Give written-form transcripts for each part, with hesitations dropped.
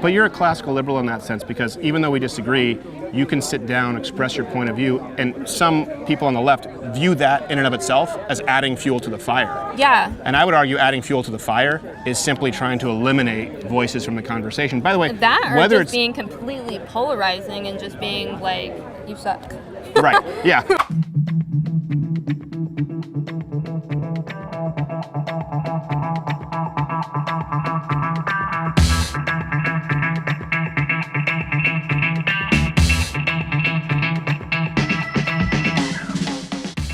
But you're a classical liberal in that sense, because even though we disagree, you can sit down, express your point of view, and some people on the left view that in and of itself as adding fuel to the fire. Yeah. And I would argue adding fuel to the fire is simply trying to eliminate voices from the conversation. By the way, that or whether just being completely polarizing and just being like, you suck. Right, yeah.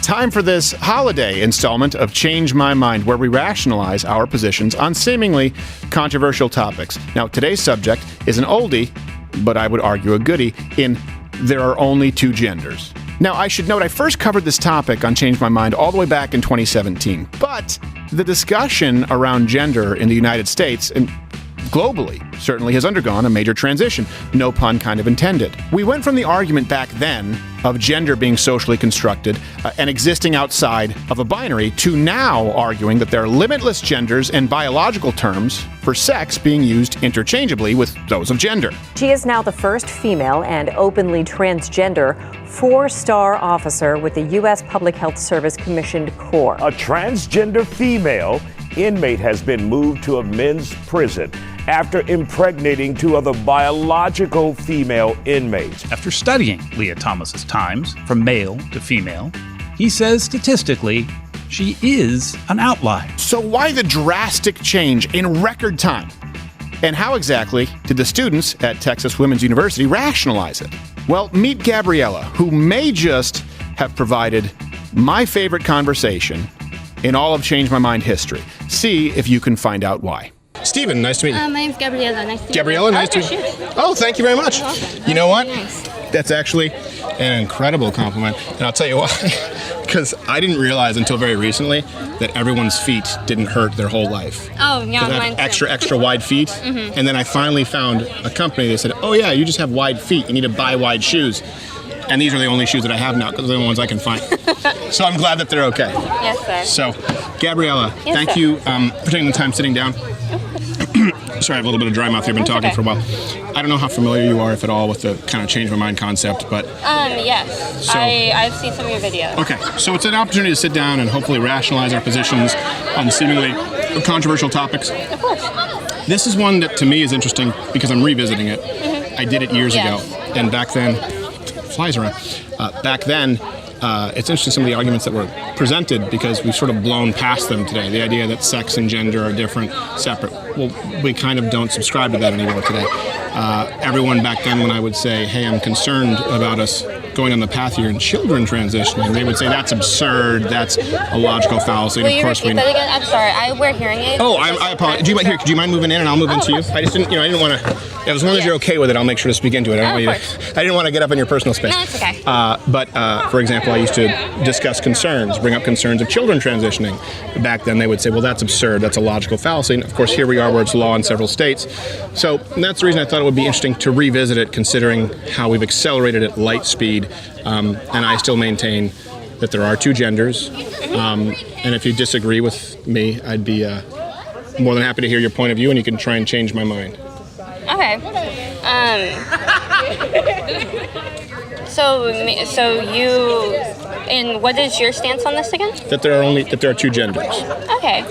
Time for this holiday installment of Change My Mind, where we rationalize our positions on seemingly controversial topics. Now, today's subject is an oldie, but I would argue a goodie, in There Are Only Two Genders. Now, I should note I first covered this topic on Change My Mind all the way back in 2017, but the discussion around gender in the United States and globally certainly has undergone a major transition, no pun kind of intended. We went from the argument back then of gender being socially constructed and existing outside of a binary to now arguing that there are limitless genders and biological terms for sex being used interchangeably with those of gender. She is now the first female and openly transgender 4-star officer with the U.S. Public Health Service Commissioned Corps. A transgender female inmate has been moved to a men's prison after impregnating 2 other biological female inmates. After studying Leah Thomas's times from male to female, he says statistically she is an outlier. So why the drastic change in record time? And how exactly did the students at Texas Women's University rationalize it? Well, meet Gabriella, who may just have provided my favorite conversation in all of Change My Mind history. See if you can find out why. Stephen, nice to meet you. My name's Gabriella. Nice to meet you. Gabriella, nice to meet you. Oh, thank you very much. You know what? Nice. That's actually an incredible compliment. And I'll tell you why. Because I didn't realize until very recently that everyone's feet didn't hurt their whole life. Oh, yeah, mine too. Extra wide feet. Mm-hmm. And then I finally found a company that said, oh yeah, you just have wide feet. You need to buy wide shoes. And these are the only shoes that I have now because they're the ones I can find. So I'm glad that they're okay. Yes, sir. So, Gabriella, yes, thank sir. you for taking the time sitting down. Sorry, I have a little bit of dry mouth here. I've been talking for a while. I don't know how familiar you are, if at all, with the kind of Change My Mind concept, but... Yes. So, I've seen some of your videos. Okay, so it's an opportunity to sit down and hopefully rationalize our positions on seemingly controversial topics. Of course. This is one that, to me, is interesting because I'm revisiting it. Mm-hmm. I did it years ago, Yes. and back then... Flies around. Back then, it's interesting some of the arguments that were presented because we've sort of blown past them today. The idea that sex and gender are different, separate. Well, we kind of don't subscribe to that anymore today. Everyone back then, when I would say, hey, I'm concerned about us going on the path here and children transitioning, they would say that's absurd, that's a logical fallacy. Will And of you course repeat that again? I'm sorry, I wear hearing aids. Oh, I apologize. Do you mind moving in and I'll move into you? I just didn't, I didn't want to. As long as you're okay with it, I'll make sure to speak into it. I didn't want to get up in your personal space. No, it's okay. But for example, I used to discuss concerns, bring up concerns of children transitioning. Back then, they would say, well, that's absurd. That's a logical fallacy. And of course, here we are where it's law in several states. So that's the reason I thought it would be interesting to revisit it, considering how we've accelerated at light speed. And I still maintain that there are 2 genders. And if you disagree with me, I'd be more than happy to hear your point of view, and you can try and change my mind. Okay. So you, and what is your stance on this again? That there are 2 genders. Okay.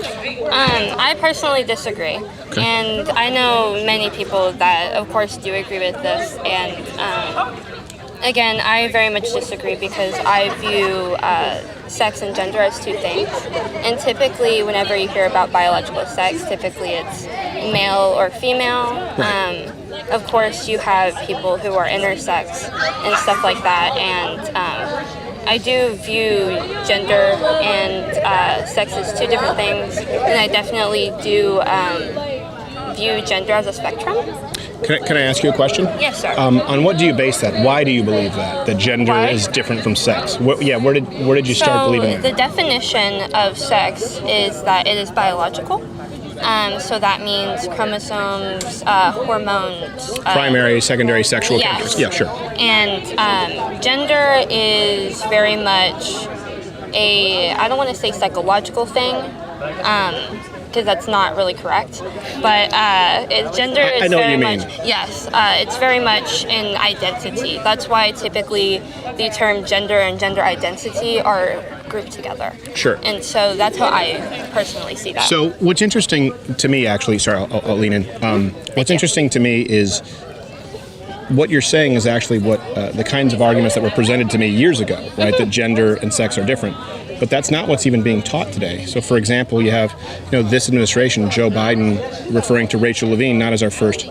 I personally disagree. Okay. And I know many people that, of course, do agree with this. And again, I very much disagree because I view sex and gender as 2 things. And typically, whenever you hear about biological sex, typically it's male or female. Right. Of course, you have people who are intersex and stuff like that. And I do view gender and sex as 2 different things. And I definitely do view gender as a spectrum. Can I ask you a question? Yes, sir. On what do you base that? Why do you believe that gender is different from sex? Where did you start believing that? The definition of sex is that it is biological. So that means chromosomes, hormones. Primary, secondary, sexual yes. characters. Yeah, sure. And gender is very much I don't want to say psychological thing. because that's not really correct. But gender is I know what very you mean. much, yes, it's very much an identity. That's why typically the term gender and gender identity are grouped together. Sure. And so that's how I personally see that. So what's interesting to me, actually, sorry, I'll lean in. What's interesting to me is what you're saying is actually what the kinds of arguments that were presented to me years ago, right? That gender and sex are different. But that's not what's even being taught today. So, for example, you have, this administration, Joe Biden, referring to Rachel Levine not as our first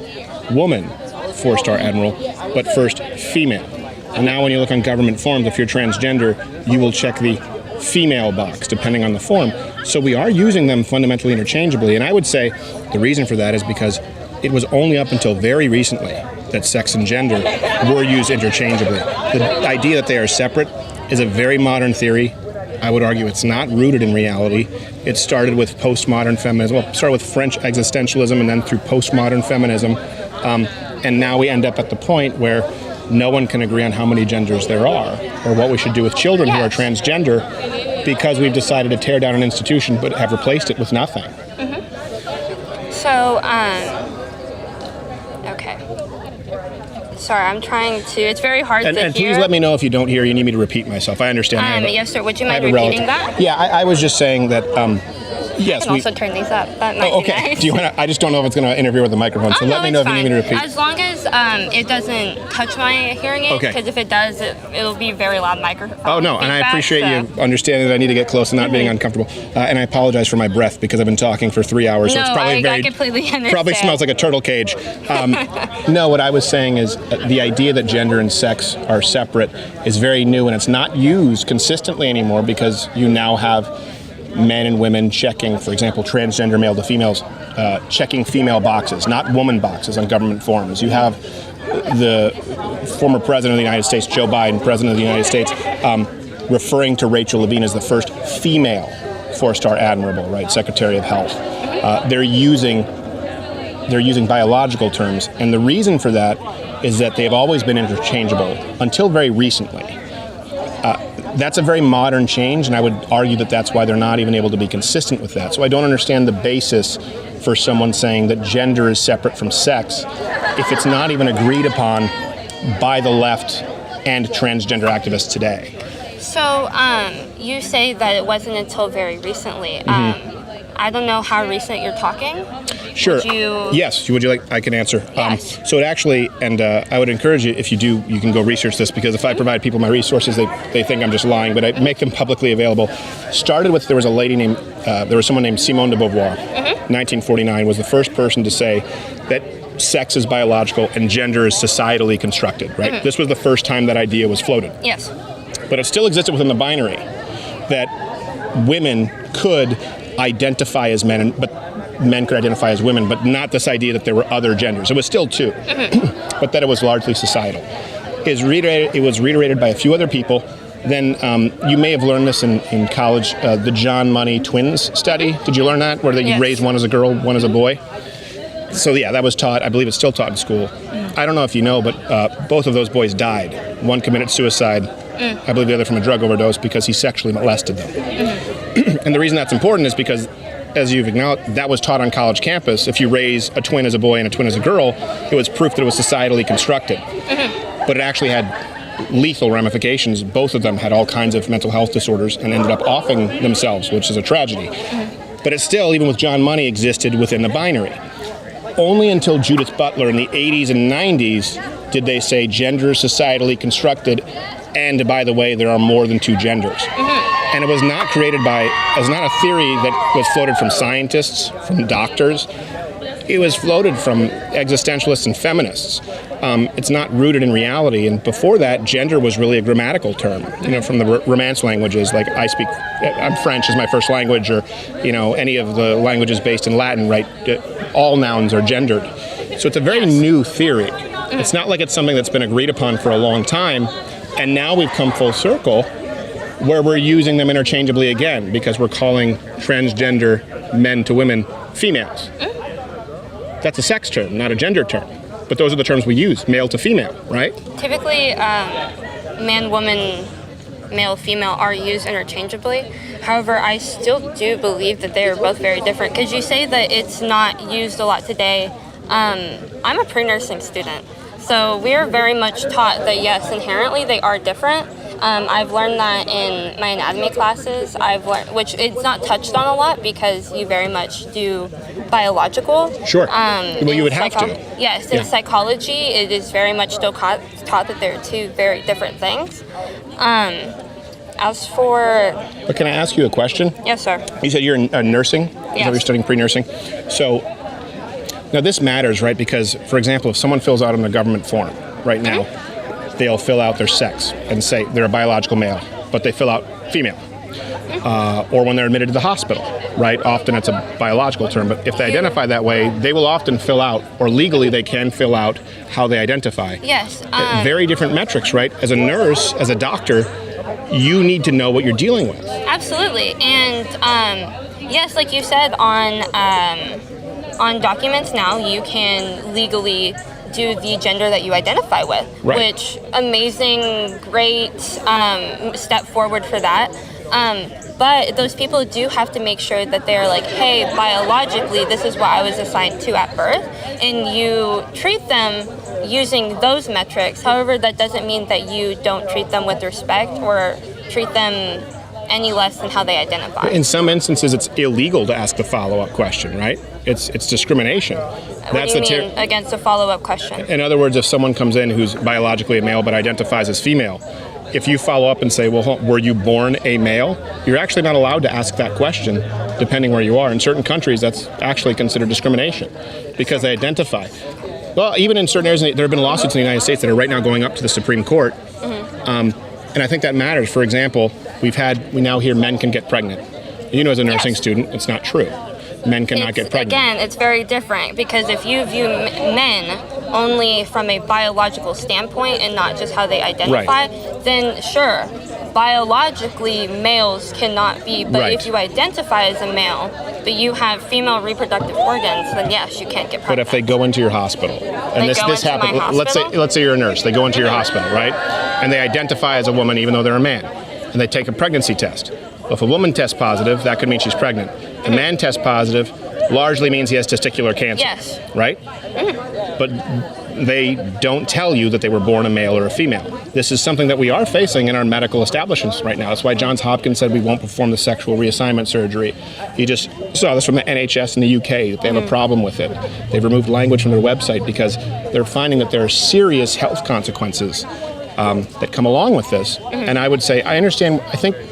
woman 4-star admiral, but first female. And now when you look on government forms, if you're transgender, you will check the female box, depending on the form. So we are using them fundamentally interchangeably. And I would say the reason for that is because it was only up until very recently that sex and gender were used interchangeably. The idea that they are separate is a very modern theory. I would argue it's not rooted in reality. It started with postmodern feminism. Well, it started with French existentialism and then through postmodern feminism. And now we end up at the point where no one can agree on how many genders there are or what we should do with children who are transgender because we've decided to tear down an institution but have replaced it with nothing. So, okay. Sorry, I'm trying to. It's very hard to hear. And please let me know if you don't hear. You need me to repeat myself. I understand. Yes, sir. Would you mind repeating that? Yeah, I was just saying that. Yes. I can also turn these up. That might be nice. Do you want? I just don't know if it's going to interfere with the microphone. So let me know if you need me to repeat. As long as it doesn't touch my hearing aid. Because if it does, it'll be very loud microphone. Oh no, and I appreciate you understanding that I need to get close and not being uncomfortable. And I apologize for my breath because I've been talking for 3 hours. No, so it's probably I completely understand. Probably smells like a turtle cage. No, what I was saying is the idea that gender and sex are separate is very new, and it's not used consistently anymore because you now have men and women checking, for example, transgender male to females, checking female boxes, not woman boxes on government forms. You have the former president of the United States, Joe Biden, president of the United States, referring to Rachel Levine as the first female 4-star admiral, right, Secretary of Health. They're using biological terms, and the reason for that is that they've always been interchangeable until very recently. That's a very modern change, and I would argue that that's why they're not even able to be consistent with that. So I don't understand the basis for someone saying that gender is separate from sex if it's not even agreed upon by the left and transgender activists today. So you say that it wasn't until very recently. I don't know how recent you're talking. Sure. Yes. Would you like? I can answer. Yes. So it actually, and I would encourage you, if you do, you can go research this, because if I provide people my resources, they think I'm just lying, but I make them publicly available. Started with, there was someone named Simone de Beauvoir. 1949 was the first person to say that sex is biological and gender is societally constructed. Right. This was the first time that idea was floated. Yes. But it still existed within the binary that women could identify as men, but men could identify as women, but not this idea that there were other genders. It was still two, but that it was largely societal. It was reiterated by a few other people. Then you may have learned this in college, the John Money twins study. Did you learn that? Where you raise one as a girl, one as a boy? So yeah, that was taught. I believe it's still taught in school. I don't know if you know, but both of those boys died. One committed suicide. I believe the other from a drug overdose because he sexually molested them. And the reason that's important is because, as you've acknowledged, that was taught on college campus. If you raise a twin as a boy and a twin as a girl, it was proof that it was societally constructed. But it actually had lethal ramifications. Both of them had all kinds of mental health disorders and ended up offing themselves, which is a tragedy. But it still, even with John Money, existed within the binary. Only until Judith Butler in the 80s and 90s did they say gender is societally constructed, and by the way, there are more than two genders. And it was not created it's not a theory that was floated from scientists, from doctors. It was floated from existentialists and feminists. It's not rooted in reality. And before that, gender was really a grammatical term, from the Romance languages, like I'm French is my first language, or, any of the languages based in Latin, right? All nouns are gendered. So it's a very new theory. It's not like it's something that's been agreed upon for a long time. And now we've come full circle where we're using them interchangeably again, because we're calling transgender men to women females. That's a sex term, not a gender term. But those are the terms we use, male to female, right? Typically, man-woman male, female are used interchangeably. However, I still do believe that they are both very different. Because you say that it's not used a lot today. I'm a pre-nursing student. So we're very much taught that, yes, inherently they are different. I've learned that in my anatomy classes. I've learned, which it's not touched on a lot because you very much do biological. Sure. Well, you would have to. Yes, in psychology, it is very much still taught that they're two very different things. As for... But can I ask you a question? Yes, sir. You said you're in nursing? Is that what you're studying, pre-nursing? So, now this matters, right? Because, for example, if someone fills out on a government form right now, they'll fill out their sex and say they're a biological male, but they fill out female. Or when they're admitted to the hospital, right? Often it's a biological term, but if they identify that way, they will often fill out, or legally they can fill out how they identify. Yes. Very different metrics, right? As a nurse, as a doctor, you need to know what you're dealing with. Absolutely. And yes, like you said, on documents now, you can legally do the gender that you identify with, which amazing, great step forward for that. But those people do have to make sure that they're like, hey, biologically, this is what I was assigned to at birth, and you treat them using those metrics. However, that doesn't mean that you don't treat them with respect or treat them any less than how they identify. In some instances, it's illegal to ask the follow-up question, right? It's discrimination. What do you mean against a follow-up question? In other words, if someone comes in who's biologically a male but identifies as female, if you follow up and say, well, were you born a male? You're actually not allowed to ask that question, depending where you are. In certain countries, that's actually considered discrimination because they identify. Well, even in certain areas, there have been lawsuits in the United States that are right now going up to the Supreme Court. And I think that matters. For example, we now hear men can get pregnant. You know, as a nursing student, it's not true. Men cannot get pregnant. Again, it's very different because if you view men only from a biological standpoint and not just how they identify, then sure, biologically males cannot be, but if you identify as a male, but you have female reproductive organs, then yes, you can't get pregnant. But if they go into your hospital, and this happened, let's say you're a nurse, they go into your hospital, right? And they identify as a woman even though they're a man, and they take a pregnancy test. Well, if a woman tests positive, that could mean she's pregnant. If a man tests positive, largely means he has testicular cancer. Yes. Right? But they don't tell you that they were born a male or a female. This is something that we are facing in our medical establishments right now. That's why Johns Hopkins said we won't perform the sexual reassignment surgery. You just saw this from the NHS in the UK. They have a problem with it. They've removed language from their website because they're finding that there are serious health consequences that come along with this. And I would say, I think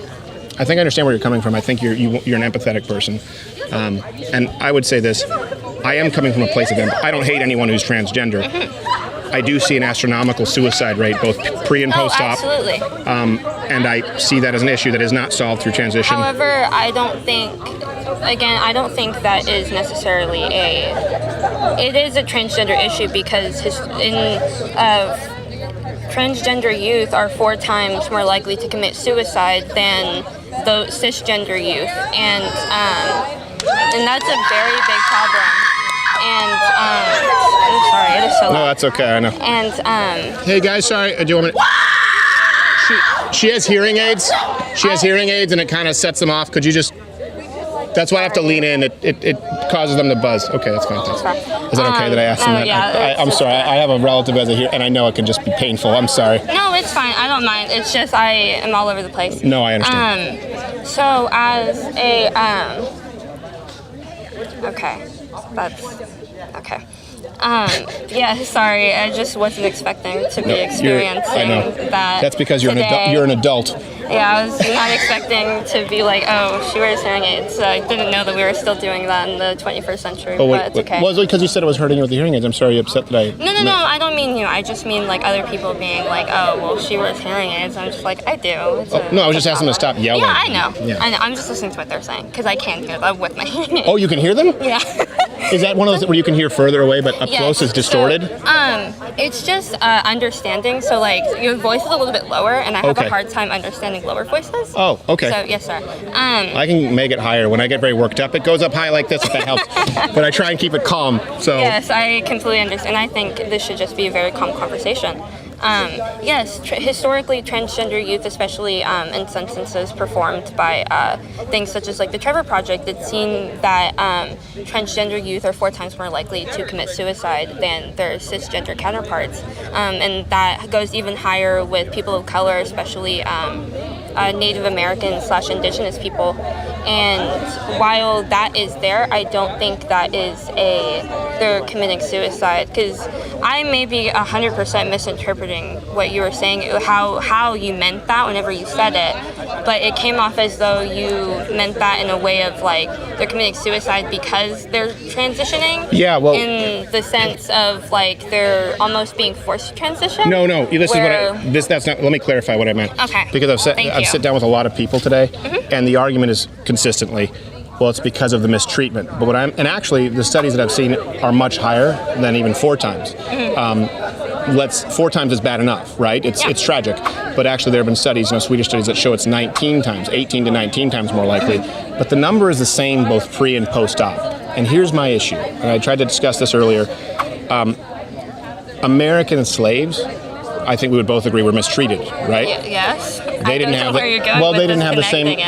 I understand where you're coming from. I think you're an empathetic person. And I would say this, I am coming from a place of empathy. I don't hate anyone who's transgender. I do see an astronomical suicide rate, both pre and post-op. Absolutely. And I see that as an issue that is not solved through transition. However, I don't think that is necessarily it is a transgender issue because transgender youth are 4 times more likely to commit suicide than the cisgender youth, and that's a very big problem. And sorry, it is so loud. No, that's okay. I know. And hey guys, sorry. Do you want me to... She has hearing aids. She has hearing aids, and it kind of sets them off. Could you just... That's why I have to lean in. It causes them to buzz. Okay, that's fine. Thanks. Is that okay that I asked them that? Yeah, I'm sorry. I have a relative as a hearing, and I know it can just be painful. I'm sorry. No, it's fine. I don't mind. It's just I am all over the place. No, I understand. So as a okay, that's okay. Yeah, sorry. I just wasn't expecting to be experiencing I know. that. That's because you're an adult. Yeah, I was not expecting to be like, oh, she wears hearing aids. I didn't know that we were still doing that in the 21st century, but it's okay. Was it because you said it was hurting you with the hearing aids? I'm sorry you're upset that I... No, I don't mean you. I just mean like other people being like, oh, well, she wears hearing aids. I'm just like, I do. No, I was just asking them to stop yelling. Yeah, I know. Yeah. I know. I'm just listening to what they're saying because I can hear them with my hearing aids. Oh, you can hear them? Yeah. Is that one of those where you can hear further away, but up close is distorted? So, it's just understanding. So, like, your voice is a little bit lower, and I have a hard time understanding lower voices. Oh, okay. So, yes, sir. I can make it higher. When I get very worked up, it goes up high like this, if that helps. But I try and keep it calm. So yes, I completely understand. I think this should just be a very calm conversation. Yes, historically, transgender youth, especially in some instances performed by things such as like the Trevor Project, it's seen that transgender youth are 4 times more likely to commit suicide than their cisgender counterparts. And that goes even higher with people of color, especially Native American / Indigenous people. And while that is there, I don't think that is they're committing suicide, because I may be 100% misinterpreting what you were saying, how you meant that whenever you said it, but it came off as though you meant that in a way of like they're committing suicide because they're transitioning. Yeah, well, in the sense of like they're almost being forced to transition. No. That's not. Let me clarify what I meant. Okay. Because I've sit down with a lot of people today, and the argument is consistently, well, it's because of the mistreatment. But and actually, the studies that I've seen are much higher than even 4 times. 4 times is bad enough, right? It's tragic. But actually, there have been studies, Swedish studies, that show it's 19 times, 18 to 19 times more likely. But the number is the same both pre and post-op. And here's my issue, and I tried to discuss this earlier. American slaves, I think we would both agree, were mistreated, right? Yes. They didn't have They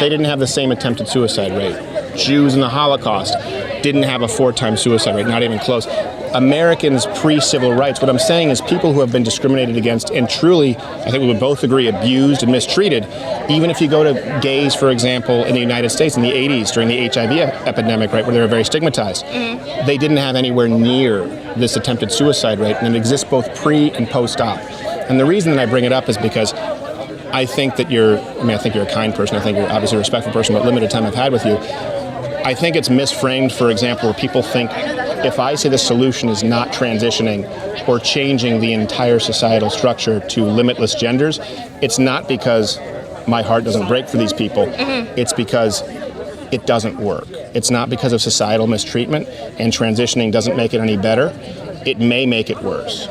didn't have the same attempted suicide rate. Jews in the Holocaust didn't have a 4-time suicide rate, not even close. Americans pre-civil rights, what I'm saying is people who have been discriminated against and truly, I think we would both agree, abused and mistreated. Even if you go to gays, for example, in the United States in the 80s during the HIV epidemic, right, where they were very stigmatized, they didn't have anywhere near this attempted suicide rate, and it exists both pre and post-op. And the reason that I bring it up is because I think that I think you're a kind person. I think you're obviously a respectful person, but limited time I've had with you. I think it's misframed, for example, where people think if I say the solution is not transitioning or changing the entire societal structure to limitless genders, it's not because my heart doesn't break for these people. It's because it doesn't work. It's not because of societal mistreatment, and transitioning doesn't make it any better. It may make it worse.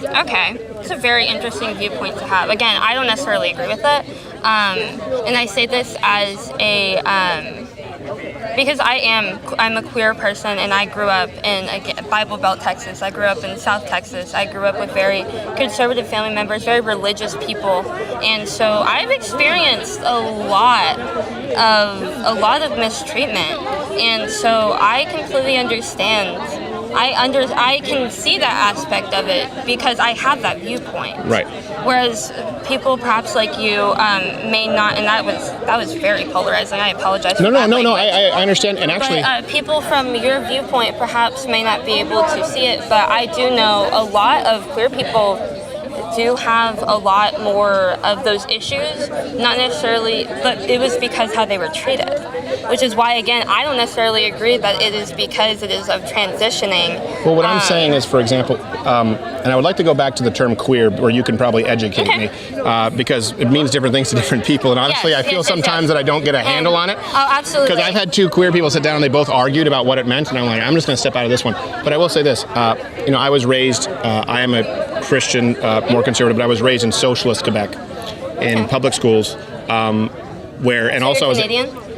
Okay, it's a very interesting viewpoint to have. Again, I don't necessarily agree with it, and I say this as because I'm a queer person, and I grew up in Bible Belt, Texas. I grew up in South Texas. I grew up with very conservative family members, very religious people, and so I've experienced a lot of mistreatment, and so I completely understand. I can see that aspect of it because I have that viewpoint. Right. Whereas people perhaps like you may not, and that was very polarizing. I apologize for that. No. I understand, and actually, but people from your viewpoint perhaps may not be able to see it, but I do know a lot of queer people do have a lot more of those issues, not necessarily, but it was because how they were treated, which is why, again, I don't necessarily agree that it is because it is of transitioning. Well, what I'm saying is, for example, and I would like to go back to the term queer, where you can probably educate me, because it means different things to different people, and honestly, I feel sometimes that I don't get a handle on it. Oh, absolutely. Because I've had 2 queer people sit down and they both argued about what it meant, and I'm like, I'm just going to step out of this one. But I will say this, I was raised, I am a Christian, more conservative, but I was raised in socialist Quebec, in public schools, where, and also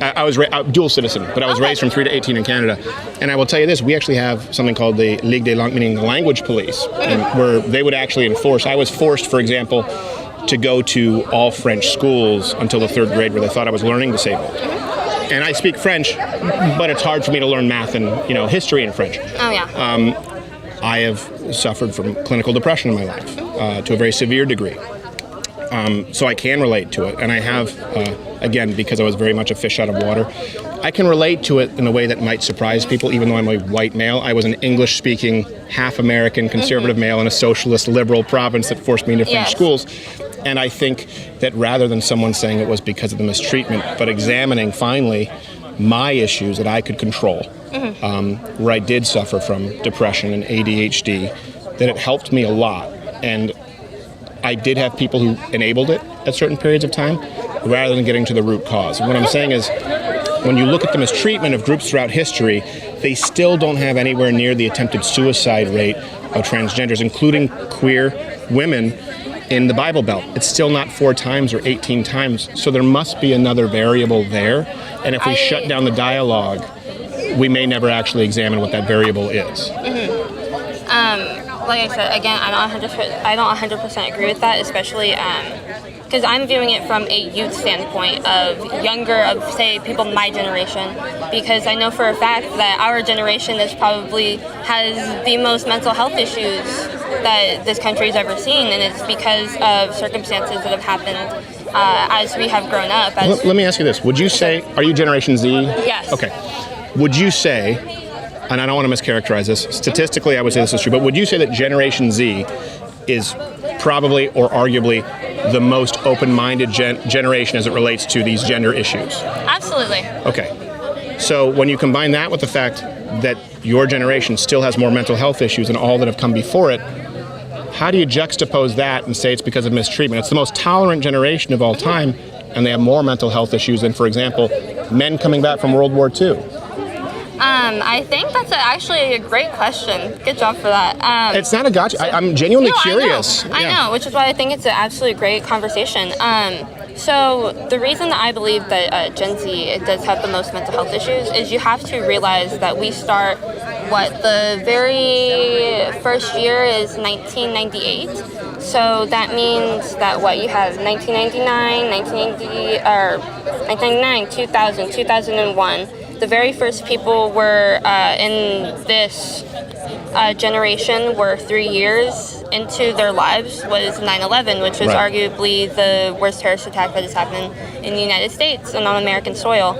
I was dual citizen, but I was raised from 3 to 18 in Canada. And I will tell you this, we actually have something called the Ligue des Langues, meaning the language police, and where they would actually enforce. I was forced, for example, to go to all French schools until the 3rd grade, where they thought I was learning disabled. And I speak French, but it's hard for me to learn math and history in French. Oh yeah. I have suffered from clinical depression in my life to a very severe degree. So I can relate to it. And I have, again, because I was very much a fish out of water, I can relate to it in a way that might surprise people, even though I'm a white male. I was an English-speaking, half-American, conservative male in a socialist, liberal province that forced me into French schools. And I think that rather than someone saying it was because of the mistreatment, but examining, finally, my issues that I could control, where I did suffer from depression and ADHD, that it helped me a lot. And I did have people who enabled it at certain periods of time, rather than getting to the root cause. And what I'm saying is, when you look at the mistreatment of groups throughout history, they still don't have anywhere near the attempted suicide rate of transgenders, including queer women in the Bible Belt. It's still not 4 times or 18 times. So there must be another variable there. And if we shut down the dialogue, we may never actually examine what that variable is. like I said, again, I don't 100% agree with that, especially because I'm viewing it from a youth standpoint of say people my generation, because I know for a fact that our generation has the most mental health issues that this country's ever seen, and it's because of circumstances that have happened as we have grown up. Let me ask you this. Would you say, are you Generation Z? Yes. Okay. Would you say, and I don't want to mischaracterize this, statistically I would say this is true, but would you say that Generation Z is probably or arguably the most open-minded generation as it relates to these gender issues? Absolutely. Okay. So when you combine that with the fact that your generation still has more mental health issues than all that have come before it, how do you juxtapose that and say it's because of mistreatment? It's the most tolerant generation of all time, and they have more mental health issues than, for example, men coming back from World War II. I think that's actually a great question. Good job for that. It's not a gotcha. I'm genuinely curious. I know, which is why I think it's an absolutely great conversation. So the reason that I believe that Gen Z does have the most mental health issues is you have to realize that we start, the very first year is 1998. So that means that you have 1999, 1999, 2000, 2001. The very first people were in this generation were 3 years into their lives was 9/11, which was arguably the worst terrorist attack that has happened in the United States and on American soil.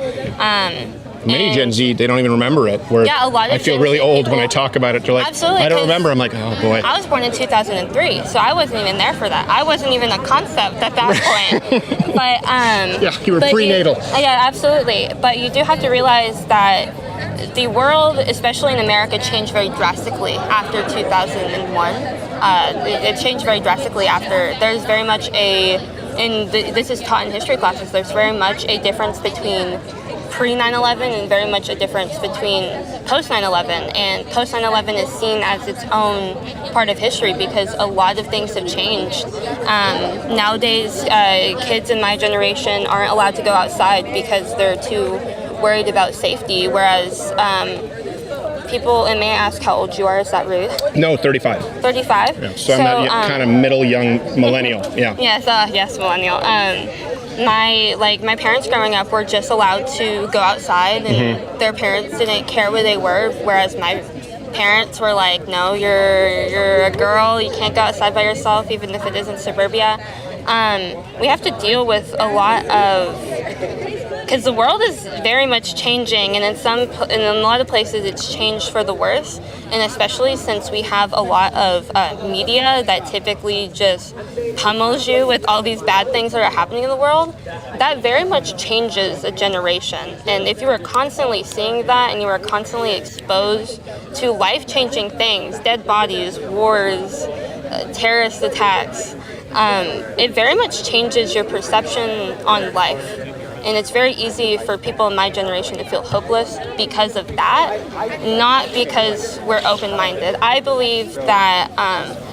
Many Gen Z, they don't even remember it. A lot of I feel Gen really Z old people, when I talk about it. They're like, absolutely, I don't remember. I'm like, oh boy. I was born in 2003, so I wasn't even there for that. I wasn't even a concept at that point. But yeah, you were prenatal. Yeah, absolutely. But you do have to realize that the world, especially in America, changed very drastically after 2001. It changed very drastically after. There's very much this is taught in history classes, there's very much a difference between pre-9/11 and very much a difference between post-9/11. And post-9/11 is seen as its own part of history because a lot of things have changed. Nowadays, kids in my generation aren't allowed to go outside because they're too worried about safety, whereas people, and may I ask how old you are? Is that rude? No, 35. 35? Yeah, so I'm that kind of middle young millennial. Yeah. Yes, millennial. My parents growing up were just allowed to go outside, and their parents didn't care where they were, whereas my parents were like, no, you're a girl, you can't go outside by yourself, even if it is in suburbia. We have to deal with a lot of, because the world is very much changing, and in a lot of places it's changed for the worse, and especially since we have a lot of media that typically just pummels you with all these bad things that are happening in the world, that very much changes a generation. And if you are constantly seeing that and you are constantly exposed to life-changing things, dead bodies, wars, terrorist attacks, it very much changes your perception on life. And it's very easy for people in my generation to feel hopeless because of that, not because we're open-minded. I believe that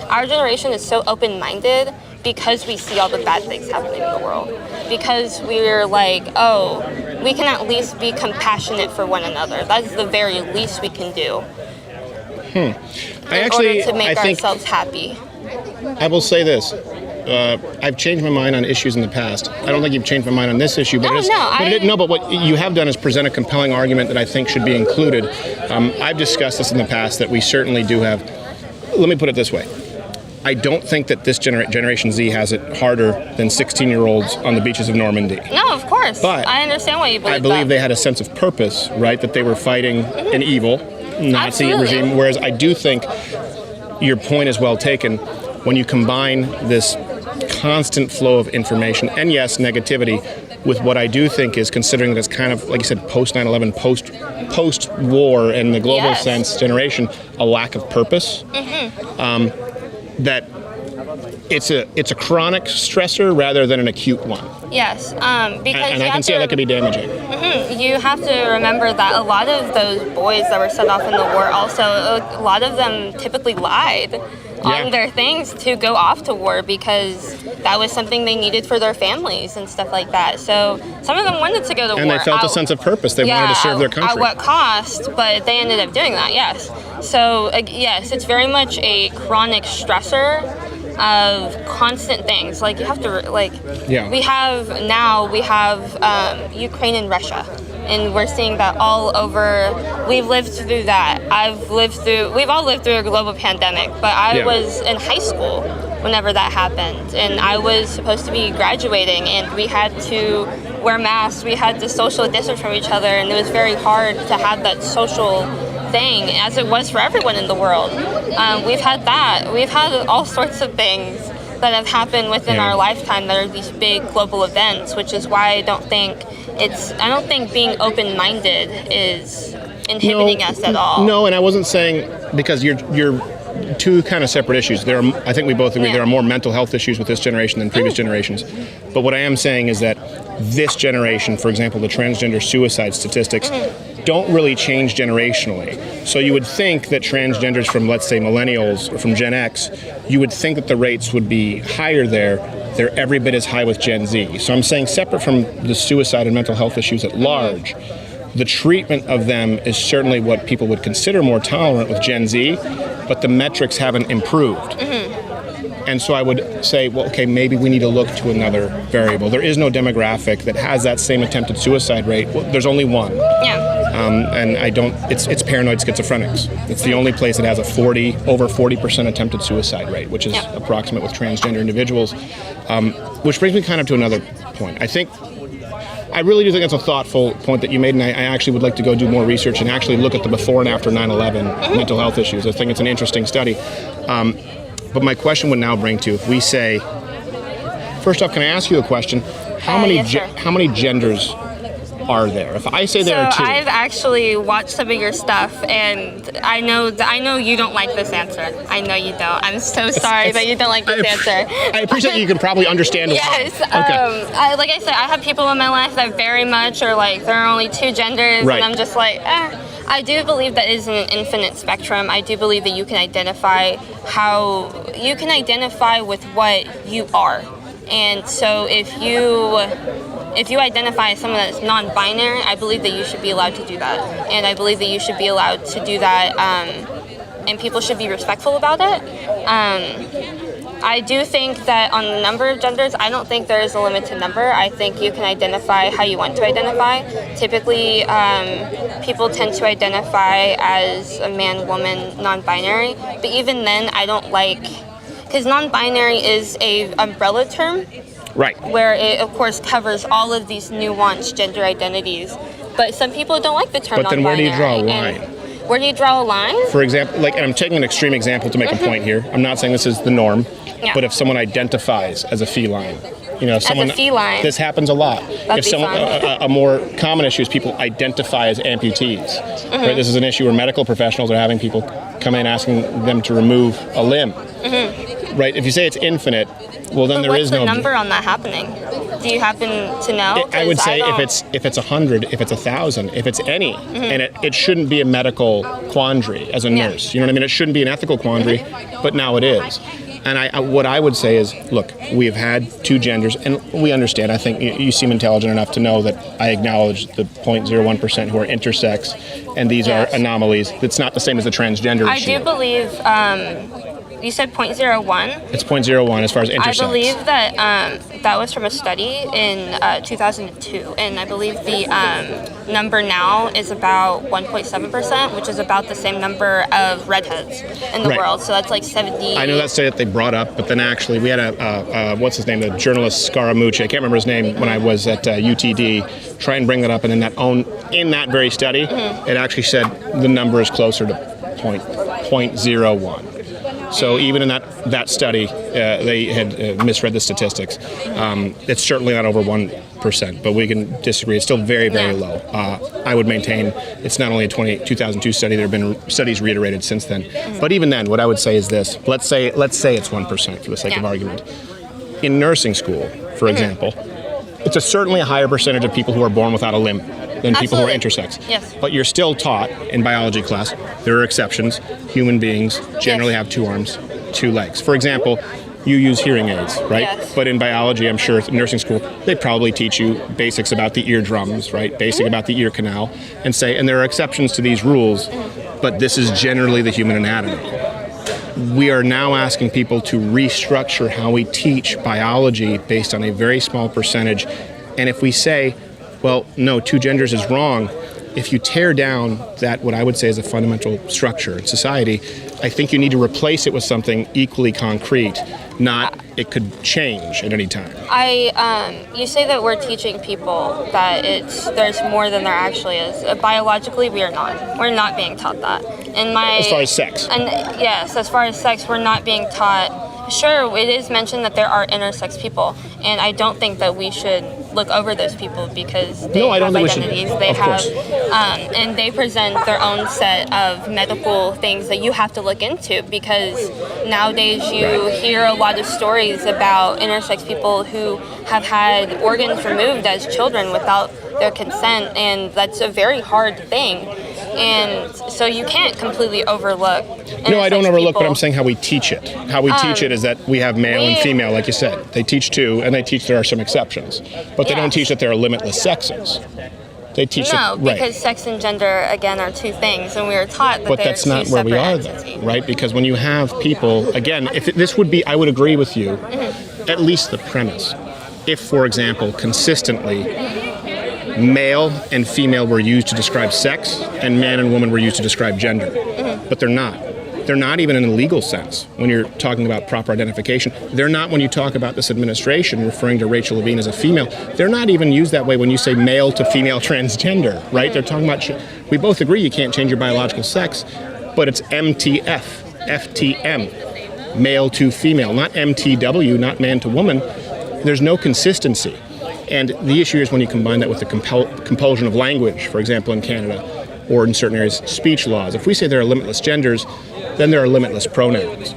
our generation is so open-minded because we see all the bad things happening in the world. Because we're like, oh, we can at least be compassionate for one another. That's the very least we can do in order to make ourselves happy. I will say this. I've changed my mind on issues in the past. I don't think you've changed my mind on this issue, but but what you have done is present a compelling argument that I think should be included. I've discussed this in the past that we certainly do have. Let me put it this way. I don't think that this Generation Z has it harder than 16-year-olds on the beaches of Normandy. No, of course. But I understand why you believe that. I believe they had a sense of purpose, right? That they were fighting an evil Nazi regime. Whereas I do think your point is well taken. When you combine this constant flow of information and yes, negativity with what I do think is, considering that it's kind of, like you said, post 9/11, post-war in the global sense generation, a lack of purpose. That it's a chronic stressor rather than an acute one. Yes, because and I can see how that could be damaging. You have to remember that a lot of those boys that were set off in the war also, a lot of them typically lied. on their things to go off to war because that was something they needed for their families and stuff like that. So some of them wanted to go to war. And they felt a sense of purpose. They wanted to serve their country. At what cost? But they ended up doing that, yes. So yes, it's very much a chronic stressor of constant things. Like you have to, we have Ukraine and Russia. And we're seeing that all over. We've lived through that. We've all lived through a global pandemic, but I was in high school whenever that happened. And I was supposed to be graduating, and we had to wear masks. We had to social distance from each other, and it was very hard to have that social thing, as it was for everyone in the world. We've had that. We've had all sorts of things that have happened within our lifetime that are these big global events, which is why I don't think being open-minded is inhibiting us at all. No, and I wasn't saying, because you're two kind of separate issues. I think we both agree there are more mental health issues with this generation than previous generations. But what I am saying is that this generation, for example, the transgender suicide statistics, don't really change generationally. So you would think that transgenders from, let's say, millennials or from Gen X, you would think that the rates would be higher there. They're every bit as high with Gen Z. So I'm saying, separate from the suicide and mental health issues at large, the treatment of them is certainly what people would consider more tolerant with Gen Z, but the metrics haven't improved. And so I would say, well, okay, maybe we need to look to another variable. There is no demographic that has that same attempted suicide rate. Well, there's only one. And it's paranoid schizophrenics. It's the only place that has over 40% attempted suicide rate, which is approximate with transgender individuals. Which brings me kind of to another point. I really do think that's a thoughtful point that you made, and I actually would like to go do more research and actually look at the before and after 9/11 mental health issues. I think it's an interesting study. But my question would now bring to, if we say, first off, can I ask you a question? How many genders are there? If I say there are two. I've actually watched some of your stuff, and I know you don't like this answer. I know you don't. I'm so sorry that you don't like this answer. I appreciate you can probably understand why. Yes. Okay. Like I said, I have people in my life that very much are like, there are only two genders, and I'm just like, I do believe that is an infinite spectrum. I do believe that you can identify with what you are. And so if you identify as someone that's non-binary, I believe that you should be allowed to do that. And I believe that you should be allowed to do that, and people should be respectful about it. I do think that on the number of genders, I don't think there is a limited number. I think you can identify how you want to identify. Typically, people tend to identify as a man, woman, non-binary. But even then, I don't because non-binary is a umbrella term. Right. Where it, of course, covers all of these nuanced gender identities. But some people don't like the term non-binary. But then where do you draw a line? Where do you draw a line? For example, and I'm taking an extreme example to make a point here. I'm not saying this is the norm, but if someone identifies as a feline, if someone, as a feline. This happens a lot. If someone, a more common issue is people identify as amputees. Right? This is an issue where medical professionals are having people come in asking them to remove a limb. Right? If you say it's infinite, well, then there is no what's the number on that happening? Do you happen to know? I would say if it's 100, if it's 1,000, if it's any, and it shouldn't be a medical quandary as a nurse. You know what I mean? It shouldn't be an ethical quandary, but now it is. And what I would say is, look, we have had two genders, and we understand. I think you seem intelligent enough to know that I acknowledge the 0.01% who are intersex, and these are anomalies. It's not the same as the transgender issue. I do believe. You said 0.01? It's 0.01 as far as intersex. I believe that that was from a study in 2002, and I believe the number now is about 1.7%, which is about the same number of redheads in the world. So that's like 70. I know that study that they brought up, but then actually we had what's his name, the journalist Scaramucci, I can't remember his name, when I was at UTD, try and bring that up, and in that very study, it actually said the number is closer to 0.01. So even in that study, they had misread the statistics. It's certainly not over 1%, but we can disagree. It's still very, very low. I would maintain it's not only a 2002 study. There have been studies reiterated since then. But even then, what I would say is this. Let's say it's 1% for the sake of argument. In nursing school, for example, it's certainly a higher percentage of people who are born without a limb than people who are intersex. Yes. But you're still taught in biology class, there are exceptions. Human beings generally have two arms. two legs. For example, you use hearing aids, right? Yes. But in biology, I'm sure, in nursing school, they probably teach you basics about the eardrums, right? Basic about the ear canal, and there are exceptions to these rules, but this is generally the human anatomy. We are now asking people to restructure how we teach biology based on a very small percentage. And if we say, well, no, two genders is wrong, if you tear down that, what I would say is a fundamental structure in society, I think you need to replace it with something equally concrete, not it could change at any time. You say that we're teaching people that there's more than there actually is. Biologically, we are not. We're not being taught that. As far as sex. And yes, as far as sex, we're not being taught. Sure, it is mentioned that there are intersex people, and I don't think that we should look over those people because they have identities. They have, and they present their own set of medical things that you have to look into, because nowadays you hear a lot of stories about intersex people who have had organs removed as children without their consent, and that's a very hard thing. And so you can't completely overlook. No, I don't overlook, but I'm saying how we teach it. How we teach it is that we have male and female, like you said. They teach two, and they teach there are some exceptions. But they don't teach that there are limitless sexes. They teach because sex and gender, again, are two things, and we are taught that that's not where we are, though, right? Because when you have people, again, I would agree with you, at least the premise. If, for example, consistently, male and female were used to describe sex, and man and woman were used to describe gender. But they're not. They're not even in a legal sense when you're talking about proper identification. They're not when you talk about this administration referring to Rachel Levine as a female. They're not even used that way when you say male to female transgender, right? They're talking about, we both agree you can't change your biological sex, but it's MTF, FTM, male to female, not MTW, not man to woman. There's no consistency. And the issue is when you combine that with the compulsion of language, for example, in Canada, or in certain areas, speech laws. If we say there are limitless genders, then there are limitless pronouns.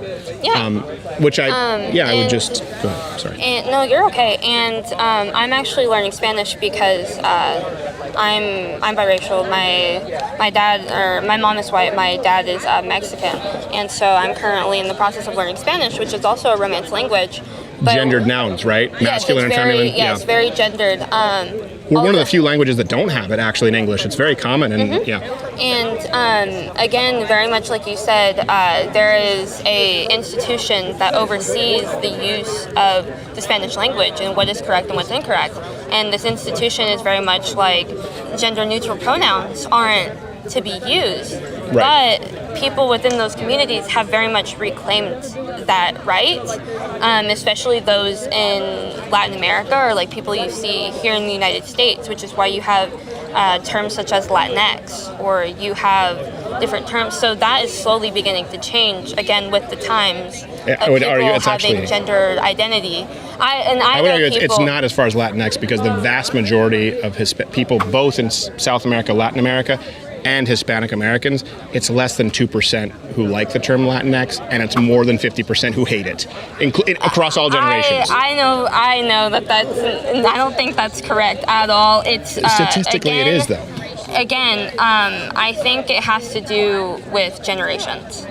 Which I would just, go ahead, sorry. No, you're okay. And I'm actually learning Spanish because I'm biracial. My mom is white, my dad is Mexican. And so I'm currently in the process of learning Spanish, which is also a Romance language. But gendered nouns, right? Masculine and feminine. Yes, very gendered. We're one of the few languages that don't have it actually in English. It's very common, and And again, very much like you said, there is a institution that oversees the use of the Spanish language and what is correct and what's incorrect. And this institution is very much like gender-neutral pronouns aren't to be used. Right. But people within those communities have very much reclaimed that right, especially those in Latin America or like people you see here in the United States, which is why you have terms such as Latinx, or you have different terms. So that is slowly beginning to change, again, with the times. I would argue it's having actually gendered identity. I would argue it's not as far as Latinx, because the vast majority of people, both in South America, Latin America, and Hispanic Americans, it's less than 2% who like the term Latinx, and it's more than 50% who hate it, across all generations. I know that I don't think that's correct at all. It's statistically again, it is, though. Again, I think it has to do with generations.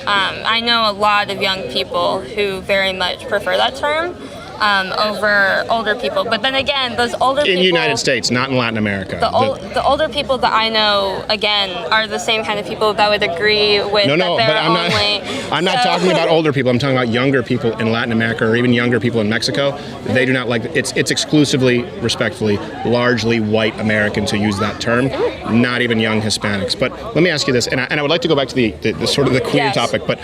I know a lot of young people who very much prefer that term over older people. But then again, those older people... In the United States, not in Latin America. The older people that I know, again, are the same kind of people that would agree with I'm not talking about older people. I'm talking about younger people in Latin America, or even younger people in Mexico. They do not like... It's exclusively, respectfully, largely white Americans who use that term, not even young Hispanics. But let me ask you this, and I would like to go back to the sort of the queer topic, but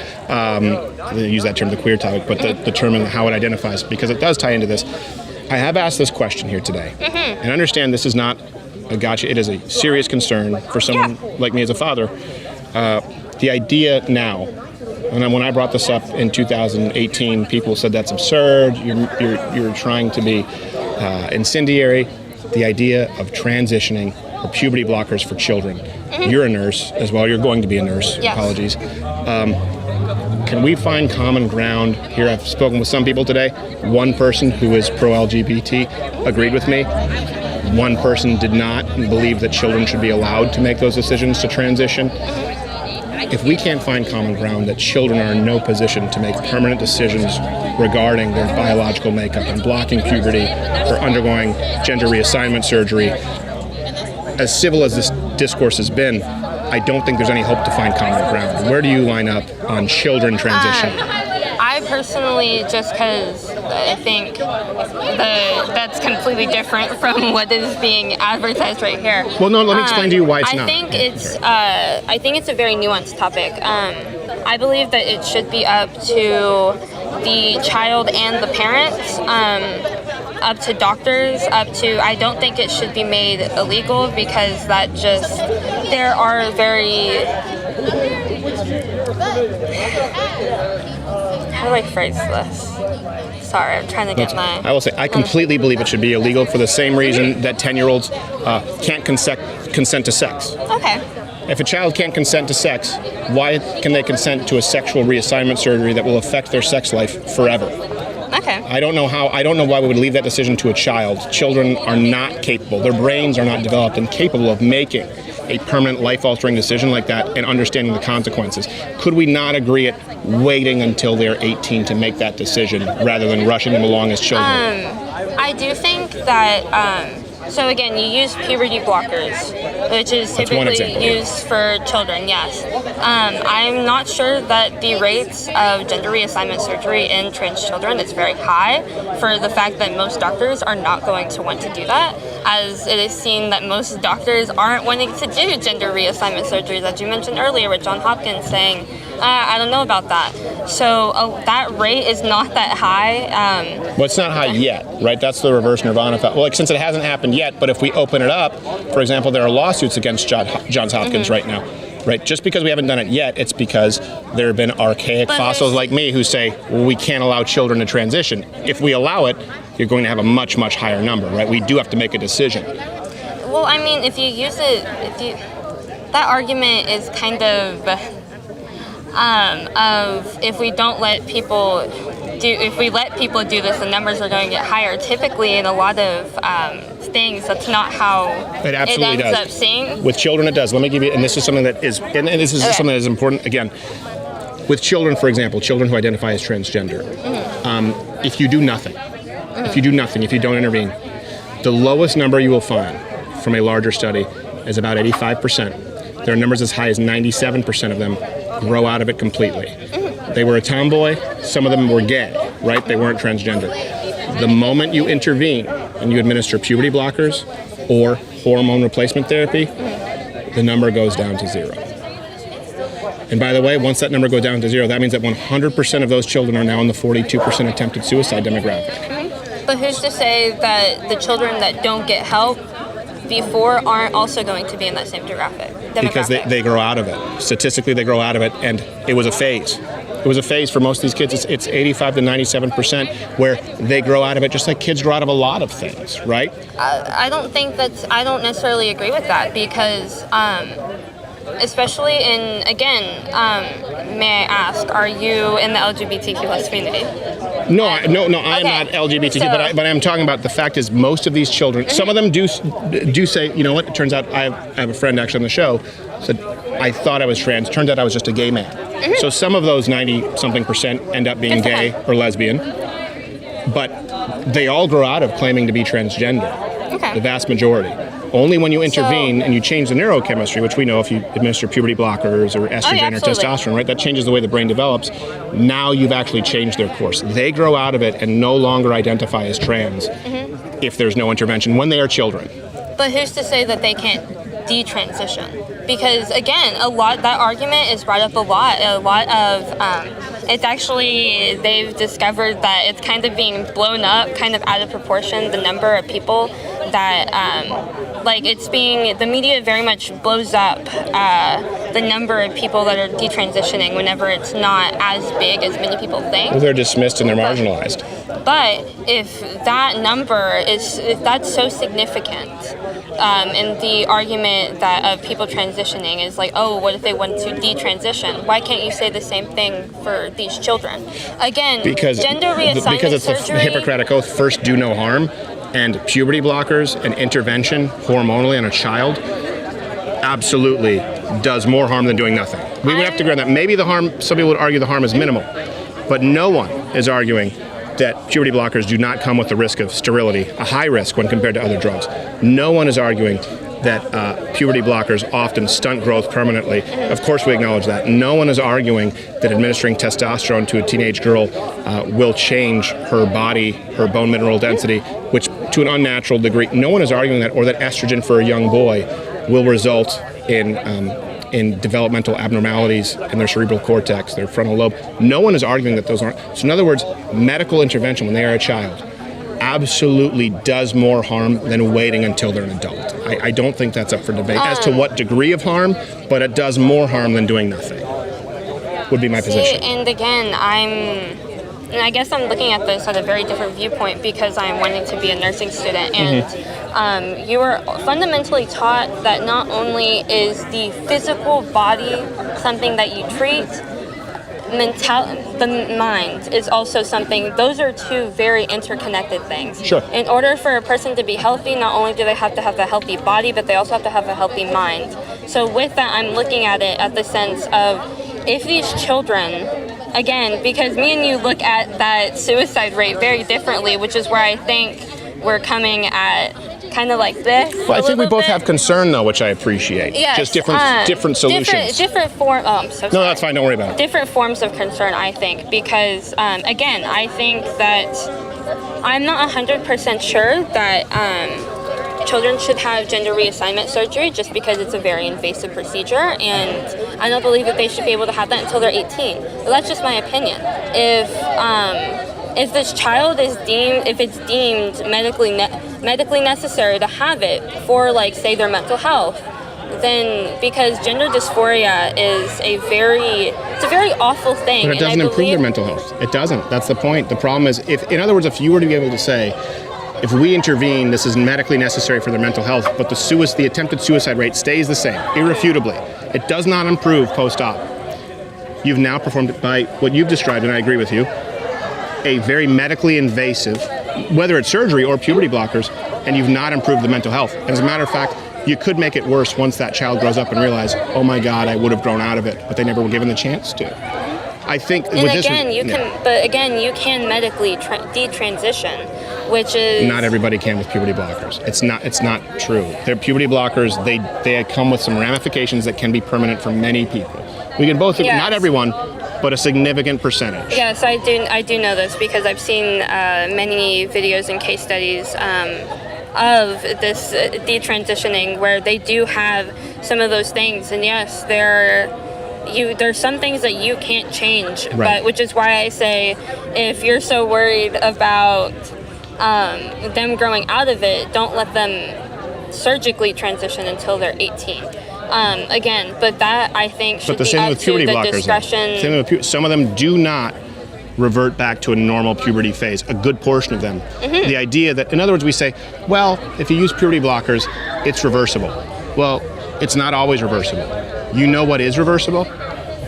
use that term, the queer topic, but the term and how it identifies, because it does tie into this. I have asked this question here today, and understand this is not a gotcha. It is a serious concern for someone like me as a father. The idea now, and when I brought this up in 2018, people said that's absurd. You're trying to be incendiary. The idea of transitioning or puberty blockers for children. You're a nurse as well. You're going to be a nurse. Yes. Apologies. Can we find common ground here? I've spoken with some people today. One person who is pro-LGBT agreed with me. One person did not and believed that children should be allowed to make those decisions to transition. if we can't find common ground that children are in no position to make permanent decisions regarding their biological makeup and blocking puberty or undergoing gender reassignment surgery, as civil as this discourse has been, I don't think there's any hope to find common ground. Where do you line up on children transition? I personally, just because I think that's completely different from what is being advertised right here. Well, no, let me explain to you why it's not. I think it's a very nuanced topic. I believe that it should be up to the child and the parents, up to doctors, I don't think it should be made illegal, because that just, there are very, how do I phrase this? Sorry, I'm trying to get I will say, I completely believe it should be illegal for the same reason that 10-year-olds can't consent to sex. Okay. If a child can't consent to sex, why can they consent to a sexual reassignment surgery that will affect their sex life forever? Okay. I don't know why we would leave that decision to a child. Children are not capable. Their brains are not developed and capable of making a permanent life-altering decision like that and understanding the consequences. Could we not agree at waiting until they're 18 to make that decision rather than rushing them along as children? I do think that, so again, you use puberty blockers, which is typically used for children, yes. I'm not sure that the rates of gender reassignment surgery in trans children is very high, for the fact that most doctors are not going to want to do that, as it is seen that most doctors aren't wanting to do gender reassignment surgeries, as you mentioned earlier with John Hopkins saying, I don't know about that. So that rate is not that high. Well, it's not high yet, right? That's the reverse nirvana thought. Well, since it hasn't happened yet, but if we open it up, for example, there are lawsuits against Johns Hopkins right now. Right, just because we haven't done it yet, it's because there have been archaic fossils like me who say, well, we can't allow children to transition. If we allow it, you're going to have a much, much higher number, right? We do have to make a decision. Well, I mean, if you use it, that argument is kind of if we don't let people if we let people do this, the numbers are going to get higher. Typically, in a lot of things, that's not how it absolutely ends does. up seeing. With children, it does. Let me give you, and this is something that is, and this is something that is important. Again, with children, for example, children who identify as transgender, if you do nothing, if you don't intervene, the lowest number you will find from a larger study is about 85%. There are numbers as high as 97% of them grow out of it completely. They were a tomboy, some of them were gay, right? They weren't transgender. The moment you intervene and you administer puberty blockers or hormone replacement therapy, the number goes down to 0. And by the way, once that number goes down to 0, that means that 100% of those children are now in the 42% attempted suicide demographic. But who's to say that the children that don't get help before aren't also going to be in that same demographic? Because they grow out of it. Statistically, they grow out of it, and it was a phase. It was a phase for most of these kids. It's 85 to 97% where they grow out of it, just like kids grow out of a lot of things, right? I don't necessarily agree with that, because especially in, again, may I ask, are you in the LGBTQ plus community? No, I am not LGBTQ, but I'm talking about the fact is most of these children, some of them do say, you know what, it turns out I have a friend actually on the show, said, I thought I was trans, turns out I was just a gay man. So some of those 90-something% end up being gay or lesbian, but they all grow out of claiming to be transgender, the vast majority. Only when you intervene and you change the neurochemistry, which we know if you administer puberty blockers or estrogen or testosterone, right, that changes the way the brain develops. Now you've actually changed their course. They grow out of it and no longer identify as trans if there's no intervention when they are children. But who's to say that they can't detransition? Because again, that argument is brought up a lot of, it's actually, they've discovered that it's kind of being blown up, kind of out of proportion, the number of people that, the media very much blows up the number of people that are detransitioning whenever it's not as big as many people think. Well, they're dismissed and they're marginalized. But if that number if that's so significant, and the argument that of people transitioning is like, oh, what if they want to detransition? Why can't you say the same thing for these children? Again, gender reassignment because it's surgery, the Hippocratic Oath, first do no harm, and puberty blockers and intervention hormonally on a child absolutely does more harm than doing nothing. We would have to agree on that. Maybe the harm, some people would argue the harm is minimal, but no one is arguing that puberty blockers do not come with the risk of sterility, a high risk when compared to other drugs. No one is arguing that puberty blockers often stunt growth permanently. Of course we acknowledge that. No one is arguing that administering testosterone to a teenage girl will change her body, her bone mineral density, which to an unnatural degree. No one is arguing that, or that estrogen for a young boy will result in developmental abnormalities in their cerebral cortex, their frontal lobe. No one is arguing that those aren't. So in other words, medical intervention when they are a child absolutely does more harm than waiting until they're an adult. I don't think that's up for debate as to what degree of harm, but it does more harm than doing nothing, would be my position. And again, I guess I'm looking at this at a very different viewpoint because I'm wanting to be a nursing student. And you are fundamentally taught that not only is the physical body something that you treat, the mind is also something. Those are two very interconnected things. Sure. In order for a person to be healthy, not only do they have to have a healthy body, but they also have to have a healthy mind. So with that, I'm looking at it at the sense of if these children, again, because me and you look at that suicide rate very differently, which is where I think we're coming at kind of like this. Well, I think we both have concern, though, which I appreciate. Yes, just different solutions. Different form. Oh, I'm so sorry. No, that's fine. Don't worry about it. Different forms of concern, I think, because again, I think that I'm not 100% sure that children should have gender reassignment surgery just because it's a very invasive procedure, and I don't believe that they should be able to have that until they're 18. But that's just my opinion. If this child is deemed medically necessary to have it for, like, say, their mental health, then because gender dysphoria is a very awful thing. But it doesn't improve their mental health. It doesn't. That's the point. The problem is, in other words, if you were to be able to say, if we intervene, this is medically necessary for their mental health, but the attempted suicide rate stays the same, irrefutably. It does not improve post-op. You've now performed, by what you've described, and I agree with you, a very medically invasive, whether it's surgery or puberty blockers, and you've not improved the mental health. As a matter of fact, you could make it worse once that child grows up and realize, oh my God, I would have grown out of it, but they never were given the chance to. I think and with again, this, you can medically detransition, which is not everybody can with puberty blockers. It's not true. They're puberty blockers. They come with some ramifications that can be permanent for many people. We can both, yes. Not everyone, but a significant percentage. Yes, I do know this because I've seen many videos and case studies of this detransitioning where they do have some of those things, and yes, there's some things that you can't change, right. But which is why I say if you're so worried about them growing out of it, don't let them surgically transition until they're 18. Again, but that I think should be up to the discretion. Some of them do not revert back to a normal puberty phase, a good portion of them. Mm-hmm. The idea that, in other words, we say, well, if you use puberty blockers, it's reversible. Well, it's not always reversible. You know what is reversible?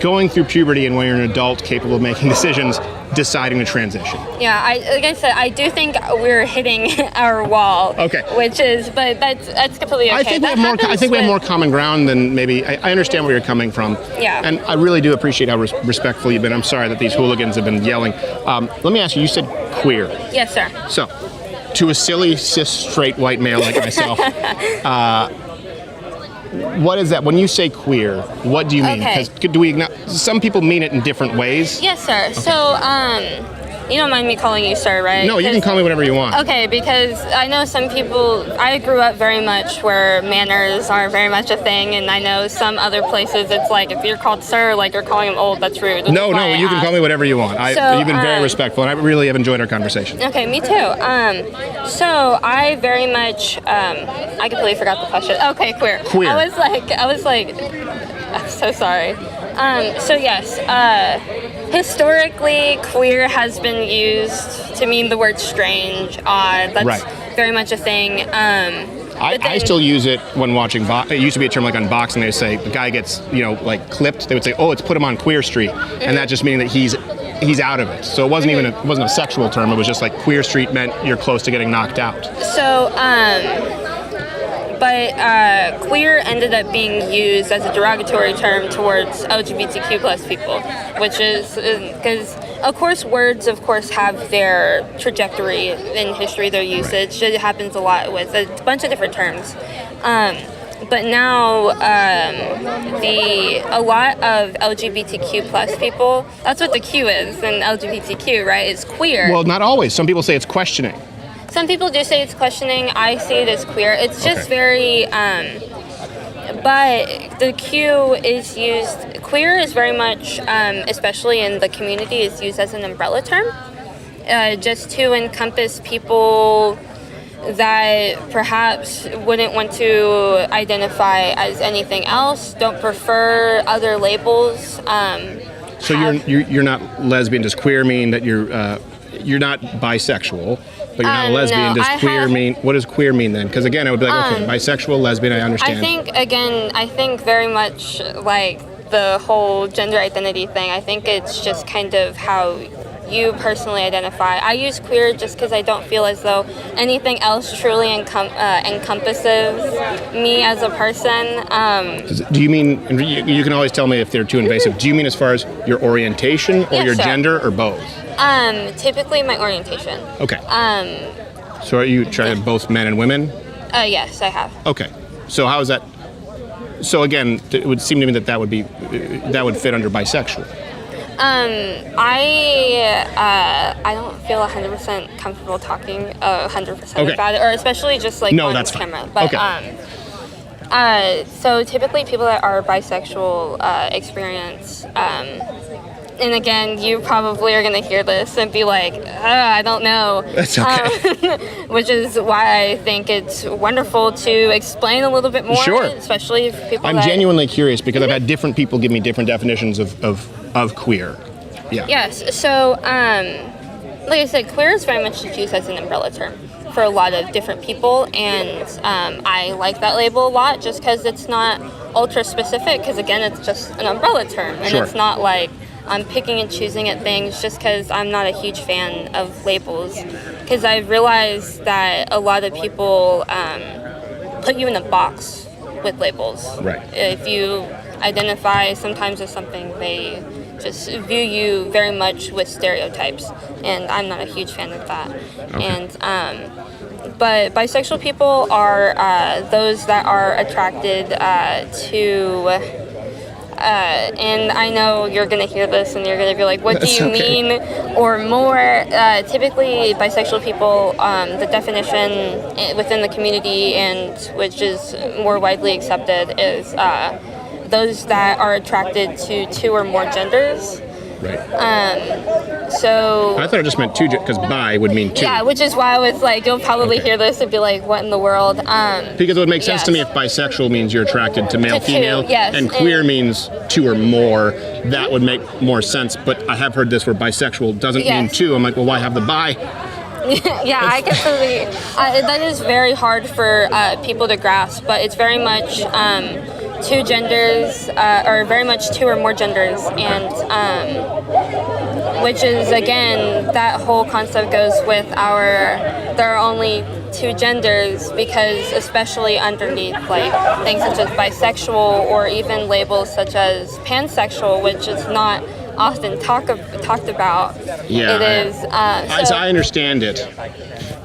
Going through puberty and when you're an adult capable of making decisions, deciding to transition. Yeah, like I said, I do think we're hitting our wall. Okay. But that's completely okay. I think we have more common ground than maybe. I understand where you're coming from. Yeah. And I really do appreciate how respectful you've been. I'm sorry that these hooligans have been yelling. Let me ask you. You said queer. Yes, sir. So, to a silly cis straight white male like myself. What is that? When you say queer, what do you mean? Because some people mean it in different ways. Yes, sir. Okay. So, you don't mind me calling you sir, right? No, you can call me whatever you want. Okay, because I know some people, I grew up very much where manners are very much a thing, and I know some other places it's like, if you're called sir, like you're calling him old, that's rude. No, you can call me whatever you want. You've been very respectful, and I really have enjoyed our conversation. Okay, me too. So I very much, I completely forgot the question. Okay, queer. I was like, I'm so sorry. So yes, historically, queer has been used to mean the word strange, odd. That's right. Very much a thing. I still use it when watching. It used to be a term like on boxing. They say the guy gets clipped. They would say, "Oh, it's put him on Queer Street," and that just meaning that he's out of it. So it wasn't even a sexual term. It was just like Queer Street meant you're close to getting knocked out. So but queer ended up being used as a derogatory term towards LGBTQ plus people, which is because, of course, words, have their trajectory in history, their usage. It happens a lot with a bunch of different terms. But now, a lot of LGBTQ plus people, that's what the Q is in LGBTQ, right? It's queer. Well, not always. Some people say it's questioning. Some people do say it's questioning. I see it as queer. It's just very, but the Q is used, queer is very much, especially in the community, is used as an umbrella term, just to encompass people that perhaps wouldn't want to identify as anything else, don't prefer other labels. So you're not lesbian. Does queer mean that you're not bisexual, but you're not a lesbian? No, Does queer mean, what does queer mean then? Because again, I would be like, okay, bisexual, lesbian, I understand. I think very much like the whole gender identity thing, I think it's just kind of how you personally identify. I use queer just because I don't feel as though anything else truly encompasses me as a person. Do you mean, you can always tell me if they're too invasive, do you mean as far as your orientation or your gender or both? Typically my orientation. Okay. So are you trying both men and women? Yes, I have. Okay. So how is that? So again, it would seem to me that would fit under bisexual. I don't feel 100% comfortable talking 100% about it, or especially just like on that's camera. Fine. But okay. So typically people that are bisexual experience, and again, you probably are going to hear this and be like, I don't know. That's okay. Which is why I think it's wonderful to explain a little bit more, Sure. especially if people. I'm genuinely curious because I've had different people give me different definitions of queer. Yeah. Yes. So, like I said, queer is very much used as an umbrella term for a lot of different people, and I like that label a lot just because it's not ultra specific. Because again, it's just an umbrella term, and it's not like I'm picking and choosing at things just because I'm not a huge fan of labels. Because I've realized that a lot of people put you in a box with labels. Right. If you identify sometimes as something, they just view you very much with stereotypes, and I'm not a huge fan of that. Okay. And but bisexual people are those that are attracted to. And I know you're going to hear this and you're going to be like, what do you mean? Or more, typically bisexual people, the definition within the community, and which is more widely accepted, is those that are attracted to two or more genders. Right. So I thought it just meant two, because bi would mean two. Yeah, which is why I was like, you'll probably hear this and be like, what in the world? Because it would make sense to me if bisexual means you're attracted to male, female, and queer means two or more. That would make more sense. But I have heard this where bisexual doesn't mean two. I'm like, well, why have the bi? Yeah, I completely. That is very hard for people to grasp, but it's very much two genders, or very much two or more genders, and which is, again, that whole concept goes with there are only two genders, because especially underneath like things such as bisexual or even labels such as pansexual, which is not often talked about. Yeah, it is. As I understand it,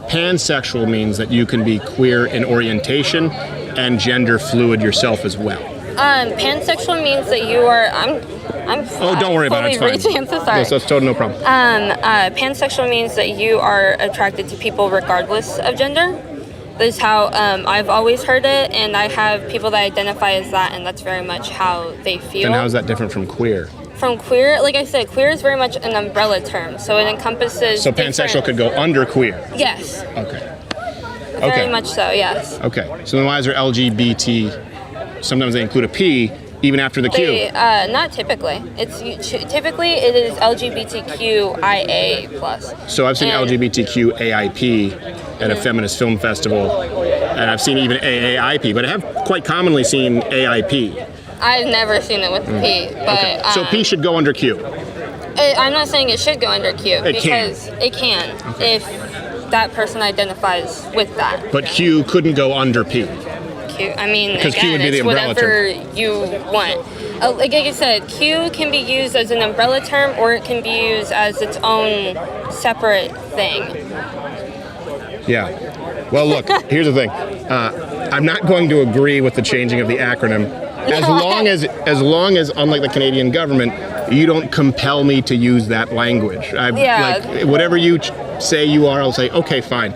pansexual means that you can be queer in orientation and gender fluid yourself as well. Pansexual means that you are. Oh, don't worry about it. It's fine. I'm so sorry. That's totally no problem. Pansexual means that you are attracted to people regardless of gender. That's how I've always heard it, and I have people that identify as that, and that's very much how they feel. And how is that different from queer? From queer, like I said, queer is very much an umbrella term, so it encompasses. So pansexual could go under queer. Yes. Okay. Very much so. Yes. Okay. So then why is there LGBT? Sometimes they include a P even after the Q. Not typically. Typically it is LGBTQIA plus. So I've seen LGBTQAIP at a feminist film festival, and I've seen even AAIP, but I have quite commonly seen AIP. I've never seen it with the P, but okay. So P should go under Q. I'm not saying it should go under Q, because it can if that person identifies with that. But Q couldn't go under P. Q. I mean, Because Q would again, be the it's umbrella whatever you want. Like I said, Q can be used as an umbrella term, or it can be used as its own separate thing. Yeah. Well, look, here's the thing. I'm not going to agree with the changing of the acronym as long as, unlike the Canadian government, you don't compel me to use that language. Like, whatever you say you are, I'll say, okay, fine.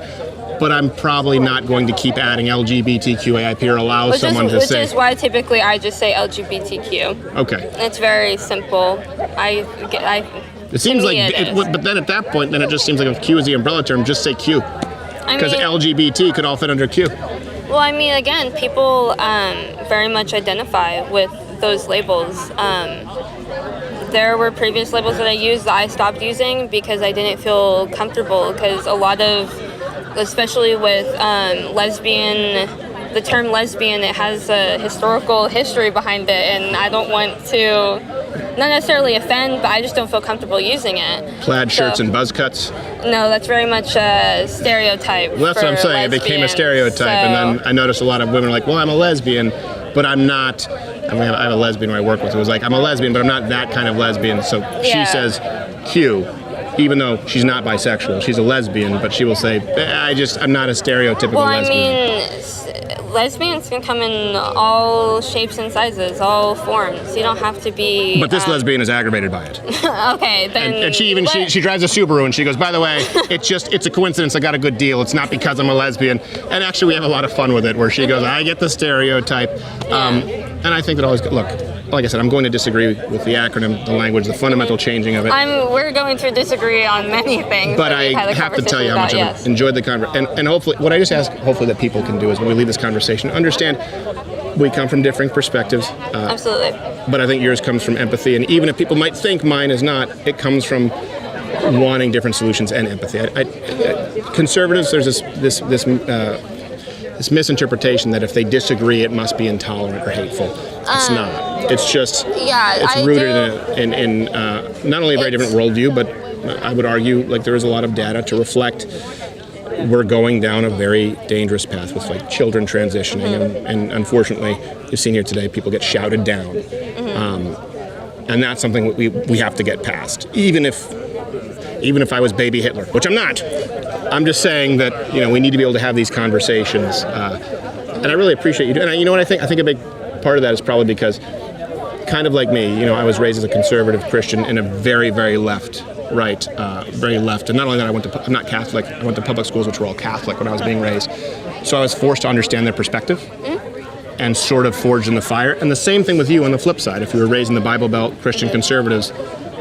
But I'm probably not going to keep adding LGBTQAIP or allow someone to say. Which is why typically I just say LGBTQ. Okay. It's very simple. It seems like, but then at that point, then it just seems like if Q is the umbrella term, just say Q. Because LGBT could all fit under Q. Well, I mean, again, people very much identify with those labels. There were previous labels that I used that I stopped using because I didn't feel comfortable, because a lot of, especially with lesbian, the term lesbian, it has a historical history behind it, and I don't want to, not necessarily offend, but I just don't feel comfortable using it. Plaid shirts and buzz cuts? No, that's very much a stereotype. Well, that's what I'm saying. It became a stereotype, and then I noticed a lot of women are like, well, I'm a lesbian, but I'm not. I mean, I have a lesbian who I work with who was like, I'm a lesbian, but I'm not that kind of lesbian. So she says Q, even though she's not bisexual. She's a lesbian, but she will say, I'm not a stereotypical lesbian. I mean, lesbians can come in all shapes and sizes, all forms. You don't have to be... But this lesbian is aggravated by it. Okay, then... And she drives a Subaru, and she goes, by the way, it's a coincidence I got a good deal. It's not because I'm a lesbian. And actually, we have a lot of fun with it, where she goes, I get the stereotype. And I think that always... Look, like I said, I'm going to disagree with the acronym, the language, the fundamental changing of it. We're going to disagree on many things. But I have to tell you how much I've enjoyed the conversation. And hopefully, what I just ask, hopefully that people can do is when we leave this conversation, understand we come from differing perspectives. Absolutely. But I think yours comes from empathy. And even if people might think mine is not, it comes from wanting different solutions and empathy. Conservatives, there's this misinterpretation that if they disagree, it must be intolerant or hateful. It's not. It's just, it's rooted in not only a very different worldview, but I would argue like there is a lot of data to reflect we're going down a very dangerous path with like children transitioning, and unfortunately, you've seen here today, people get shouted down, and that's something we have to get past. Even if I was baby Hitler, which I'm not. I'm just saying that we need to be able to have these conversations, and I really appreciate you doing. And you know what I think? I think a big part of that is probably because, kind of like me, I was raised as a conservative Christian in a very, very left. Very left. And not only that, I'm not Catholic. I went to public schools, which were all Catholic when I was being raised. So I was forced to understand their perspective and sort of forged in the fire. And the same thing with you on the flip side. If you were raised in the Bible Belt, Christian conservatives,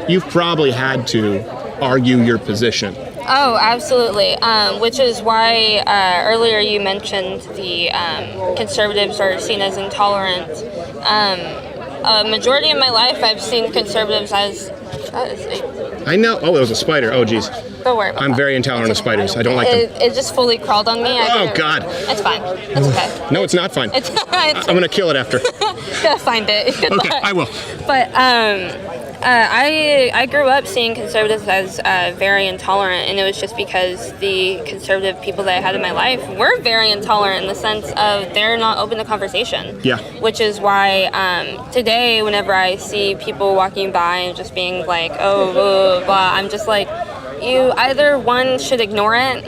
you've probably had to argue your position. Oh, absolutely. Which is why earlier you mentioned the conservatives are seen as intolerant. A majority of my life, I've seen conservatives as... I know. Oh, it was a spider. Oh, geez. Don't worry about I'm that. very intolerant of spiders. I don't like them. It just fully crawled on me. Oh, God. It's fine. It's okay. No, it's not fine. I'm going to kill it after. Gotta find it. Good Okay, luck. I will. But I grew up seeing conservatives as very intolerant, and it was just because the conservative people that I had in my life were very intolerant in the sense of they're not open to conversation. Yeah. Which is why today, whenever I see people walking by and just being like, oh, blah, blah, I'm just like, you either one should ignore it.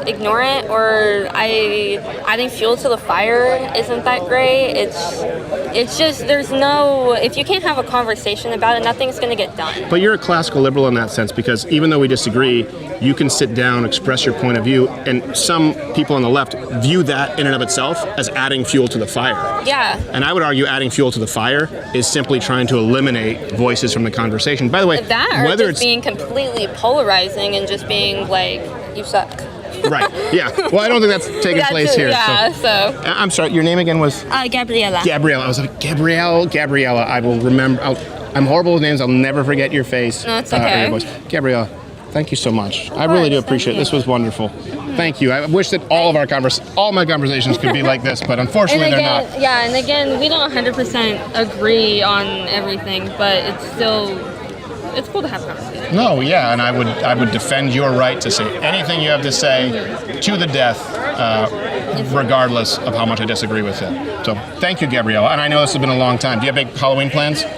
Ignore it, or adding fuel to the fire isn't that great. It's just if you can't have a conversation about it, nothing's going to get done. But you're a classical liberal in that sense, because even though we disagree, you can sit down, express your point of view, and some people on the left view that in and of itself as adding fuel to the fire. Yeah. And I would argue adding fuel to the fire is simply trying to eliminate voices from the conversation. By the way, whether it's being completely polarizing and just being like, you suck. Right. Yeah. Well, I don't think that's taking place here. Yeah. So. I'm sorry. Your name again was? Gabriella. Gabriella. I was like, Gabriella. I will remember. I'm horrible with names. I'll never forget your face. No, it's okay. Gabriella, thank you so much. I really do appreciate it. This was wonderful. Thank you. I wish that all my conversations could be like this, but unfortunately they're not. Yeah, and again, we don't 100% agree on everything, but it's cool to have conversations. No, yeah, and I would defend your right to say anything you have to say to the death, regardless of how much I disagree with it. So thank you, Gabriella. And I know this has been a long time. Do you have big Halloween plans? I'm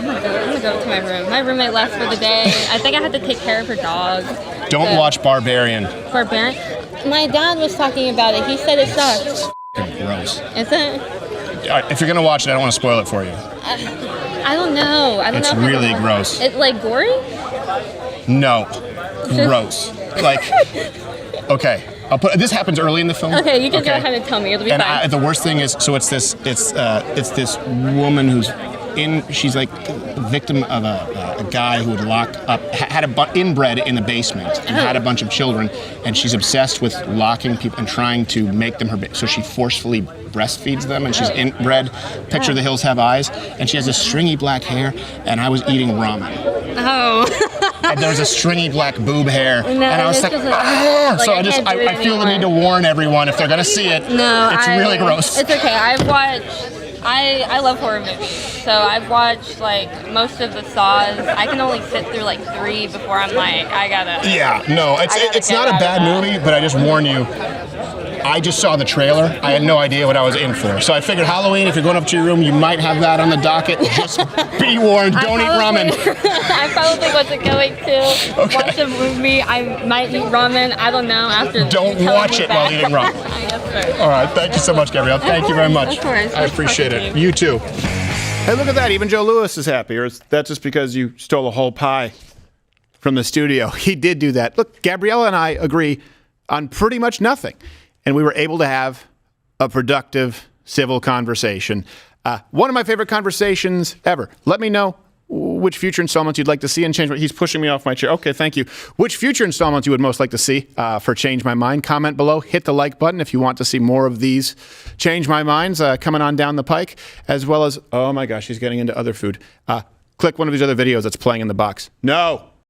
gonna go to my room. My roommate left for the day. I think I had to take care of her dog. Don't watch Barbarian. Barbarian? My dad was talking about it. He said it sucks. Gross. Is it? If you're going to watch it, I don't want to spoil it for you. I don't know. I don't It's know. It's really gross. It's like gory? No. Gross. Like, okay. This happens early in the film. Okay, you can go ahead and tell me. It'll be fine. The worst thing is, so it's this woman who's she's like a victim of a guy who would lock up, had inbred in the basement and had a bunch of children, and she's obsessed with locking people and trying to make them her, so she forcefully breastfeeds them, and she's inbred. Picture the Hills Have Eyes, and she has this stringy black hair, and I was eating ramen. Oh. And there was a stringy black boob hair, No, and I was like, ah! So I feel the need to warn everyone if they're gonna see it. No, it's really gross. It's okay. I love horror movies, so I've watched like most of the Saws. I can only sit through like 3 before I'm like, I gotta. Yeah, no, it's not a bad movie, but I just warn you. I just saw the trailer. I had no idea what I was in for. So I figured Halloween, if you're going up to your room, you might have that on the docket. Just be warned, don't eat ramen. I probably wasn't going to watch a movie. I might eat ramen. I don't know after. Don't watch it while eating ramen. Yes, sir. All right, thank you so much, Gabrielle. Thank you very much. Of course. I appreciate it. You too. Hey, look at that. Even Joe Lewis is happy. Or is that just because you stole a whole pie from the studio? He did do that. Look, Gabriella and I agree on pretty much nothing. And we were able to have a productive civil conversation. One of my favorite conversations ever. Let me know which future installments you'd like to see and change. He's pushing me off my chair. Okay, thank you. Which future installments you would most like to see for Change My Mind? Comment below. Hit the like button if you want to see more of these Change My Minds coming on down the pike, as well as, oh my gosh, he's getting into other food. Click one of these other videos that's playing in the box. No.